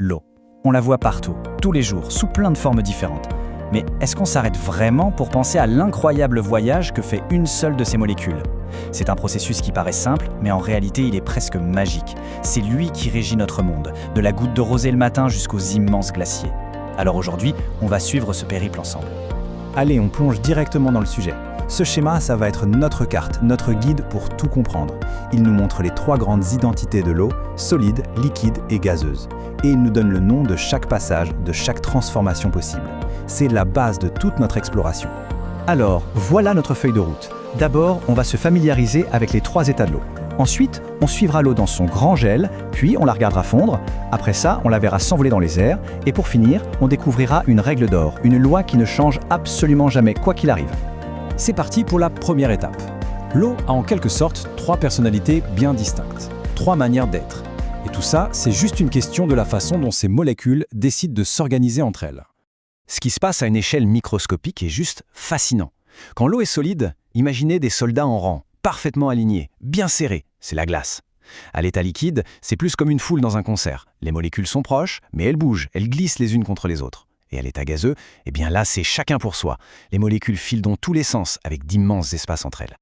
L'eau. On la voit partout, tous les jours, sous plein de formes différentes. Mais est-ce qu'on s'arrête vraiment pour penser à l'incroyable voyage que fait une seule de ces molécules? C'est un processus qui paraît simple, mais en réalité il est presque magique. C'est lui qui régit notre monde, de la goutte de rosée le matin jusqu'aux immenses glaciers. Alors aujourd'hui, on va suivre ce périple ensemble. Allez, on plonge directement dans le sujet. Ce schéma, ça va être notre carte, notre guide pour tout comprendre. Il nous montre les 3 grandes identités de l'eau, solide, liquide et gazeuse. Et il nous donne le nom de chaque passage, de chaque transformation possible. C'est la base de toute notre exploration. Alors, voilà notre feuille de route. D'abord, on va se familiariser avec les 3 états de l'eau. Ensuite, on suivra l'eau dans son grand gel, puis on la regardera fondre. Après ça, on la verra s'envoler dans les airs. Et pour finir, on découvrira une règle d'or, une loi qui ne change absolument jamais, quoi qu'il arrive. C'est parti pour la première étape. L'eau a en quelque sorte 3 personnalités bien distinctes, 3 manières d'être. Et tout ça, c'est juste une question de la façon dont ces molécules décident de s'organiser entre elles. Ce qui se passe à une échelle microscopique est juste fascinant. Quand l'eau est solide, imaginez des soldats en rang, parfaitement alignés, bien serrés, c'est la glace. À l'état liquide, c'est plus comme une foule dans un concert. Les molécules sont proches, mais elles bougent, elles glissent les unes contre les autres. Et à l'état gazeux, eh bien là, c'est chacun pour soi. Les molécules filent dans tous les sens, avec d'immenses espaces entre elles.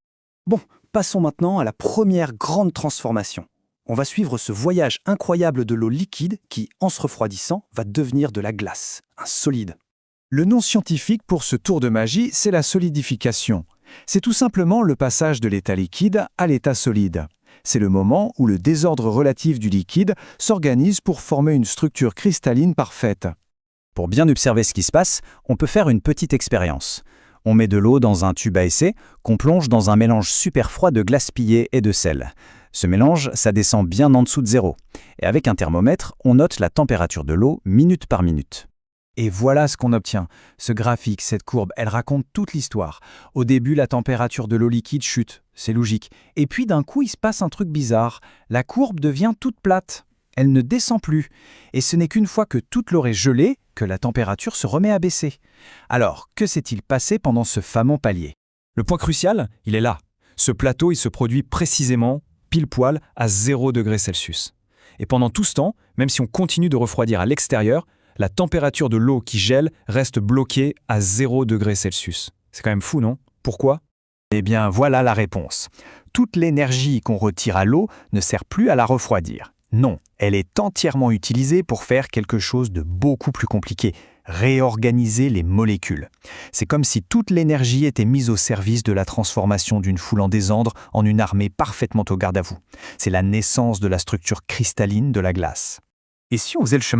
Bon, passons maintenant à la première grande transformation. On va suivre ce voyage incroyable de l'eau liquide qui, en se refroidissant, va devenir de la glace, un solide. Le nom scientifique pour ce tour de magie, c'est la solidification. C'est tout simplement le passage de l'état liquide à l'état solide. C'est le moment où le désordre relatif du liquide s'organise pour former une structure cristalline parfaite. Pour bien observer ce qui se passe, on peut faire une petite expérience. On met de l'eau dans un tube à essai, qu'on plonge dans un mélange super froid de glace pillée et de sel. Ce mélange, ça descend bien en dessous de zéro. Et avec un thermomètre, on note la température de l'eau minute par minute. Et voilà ce qu'on obtient. Ce graphique, cette courbe, elle raconte toute l'histoire. Au début, la température de l'eau liquide chute, c'est logique. Et puis d'un coup, il se passe un truc bizarre. La courbe devient toute plate. Elle ne descend plus. Et ce n'est qu'une fois que toute l'eau est gelée que la température se remet à baisser. Alors, que s'est-il passé pendant ce fameux palier? Le point crucial, il est là. Ce plateau, il se produit précisément, pile poil, à 0 degré Celsius. Et pendant tout ce temps, même si on continue de refroidir à l'extérieur, la température de l'eau qui gèle reste bloquée à 0 degré Celsius. C'est quand même fou, non? Pourquoi? Eh bien, voilà la réponse. Toute l'énergie qu'on retire à l'eau ne sert plus à la refroidir. Non, elle est entièrement utilisée pour faire quelque chose de beaucoup plus compliqué, réorganiser les molécules. C'est comme si toute l'énergie était mise au service de la transformation d'une foule en désordre en une armée parfaitement au garde à vous. C'est la naissance de la structure cristalline de la glace. Et si on faisait le chemin